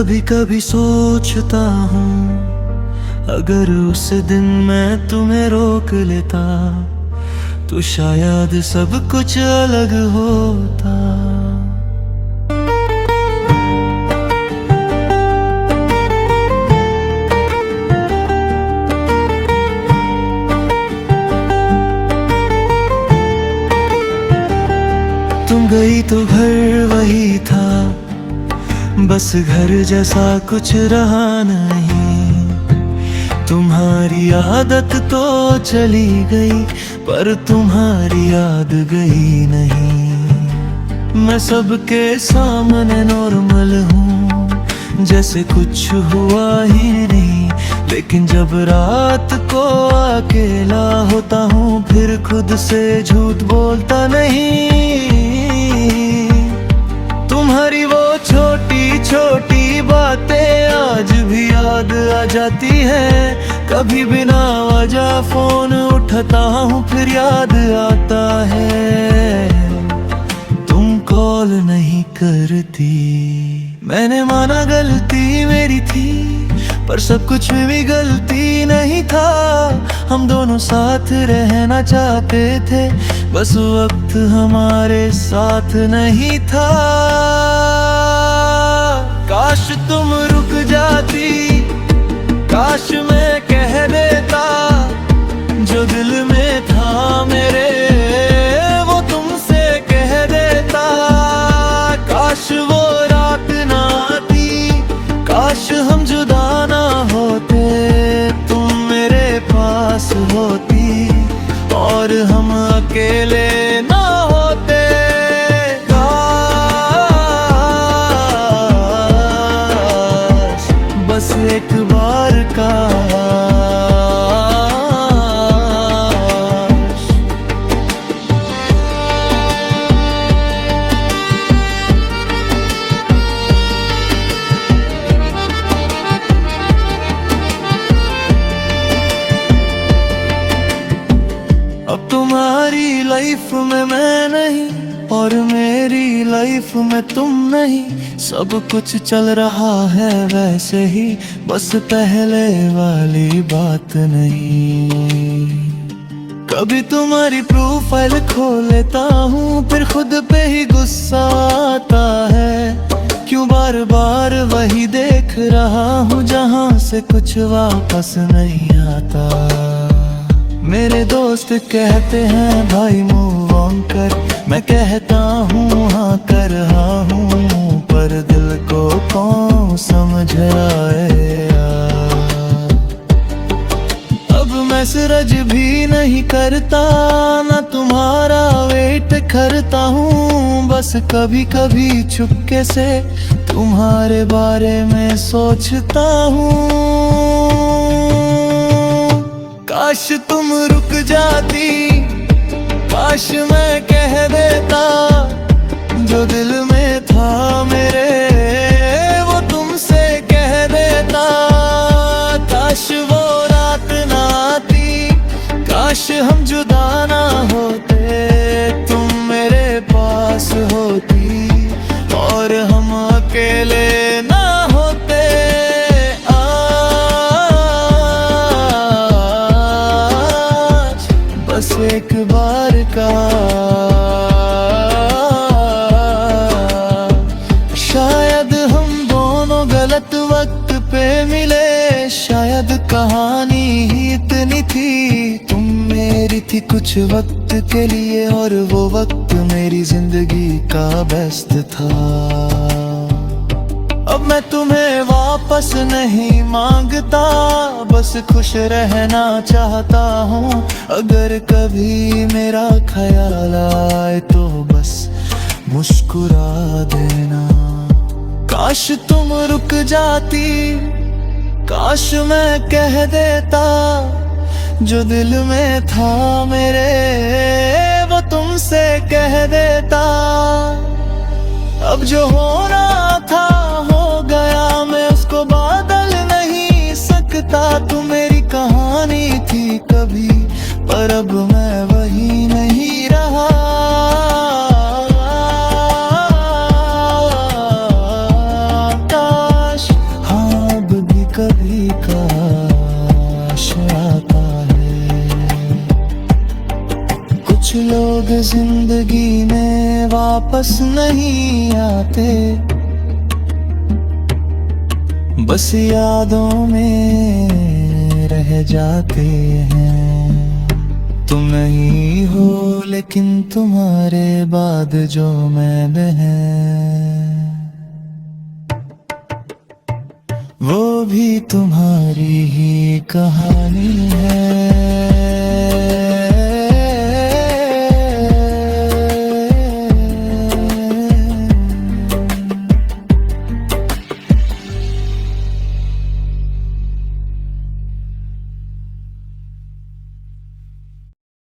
कभी कभी सोचता हूँ, अगर उस दिन मैं तुम्हें रोक लेता तो शायद सब कुछ अलग होता। तुम गई तो घर वही था, बस घर जैसा कुछ रहा नहीं। तुम्हारी आदत तो चली गई, पर तुम्हारी याद गई नहीं। मैं सबके सामने नॉर्मल हूँ, जैसे कुछ हुआ ही नहीं। लेकिन जब रात को अकेला होता हूँ, फिर खुद से झूठ बोलता नहीं। तुम्हारी वो छोटी छोटी बातें आज भी याद आ जाती है। कभी बिना वजह फोन उठाता हूँ, फिर याद आता है तुम कॉल नहीं करती। मैंने माना गलती मेरी थी, पर सब कुछ में भी गलती नहीं था। हम दोनों साथ रहना चाहते थे, बस वक्त हमारे साथ नहीं था। काश तुम रुक जाती, काश मैं कह देता जो दिल में था मेरे, वो तुमसे कह देता। काश वो रात ना आती, काश हम जुदा ना होते, तुम मेरे पास होती और हम अकेले ना होते। काश बस एक बार का अब तुम्हारी लाइफ में मैं नहीं, और मेरी लाइफ में तुम नहीं। सब कुछ चल रहा है वैसे ही, बस पहले वाली बात नहीं। कभी तुम्हारी प्रोफाइल खोल लेता हूँ, फिर खुद पे ही गुस्सा आता है। क्यों बार बार वही देख रहा हूँ, जहाँ से कुछ वापस नहीं आता। मेरे दोस्त कहते हैं भाई मूव ऑन कर, मैं कहता हूँ हाँ कर रहा हूँ, पर दिल को कौन समझ आएगा। अब मैसेज भी नहीं करता, ना तुम्हारा वेट करता हूँ। बस कभी कभी चुपके से तुम्हारे बारे में सोचता हूँ। काश तुम रुक जाती, काश मैं कह देता जो दिल में था मेरे, वो तुमसे कह देता। काश वो रात ना आती, काश हम जुदा ना होते, तुम मेरे पास होती और हम अकेले ना होते। बस एक बार का शायद हम दोनों गलत वक्त पे मिले, शायद कहानी ही इतनी थी। तुम मेरी थी कुछ वक्त के लिए, और वो वक्त मेरी जिंदगी का बेस्ट था। अब मैं तुम्हें वापस नहीं मांगता, बस खुश रहना चाहता हूँ। अगर कभी मेरा ख्याल आए तो बस मुस्कुरा देना। काश तुम रुक जाती, काश मैं कह देता जो दिल में था मेरे, वो तुमसे कह देता। अब जो होना था हो गया, मैं उसको बदल नहीं सकता। तू मेरी कहानी थी कभी, पर अब मैं वही नहीं रहा। काश याद जिंदगी में वापस नहीं आते, बस यादों में रह जाते हैं। तुम नहीं हो लेकिन तुम्हारे बाद जो मैंने है, वो भी तुम्हारी ही कहानी है।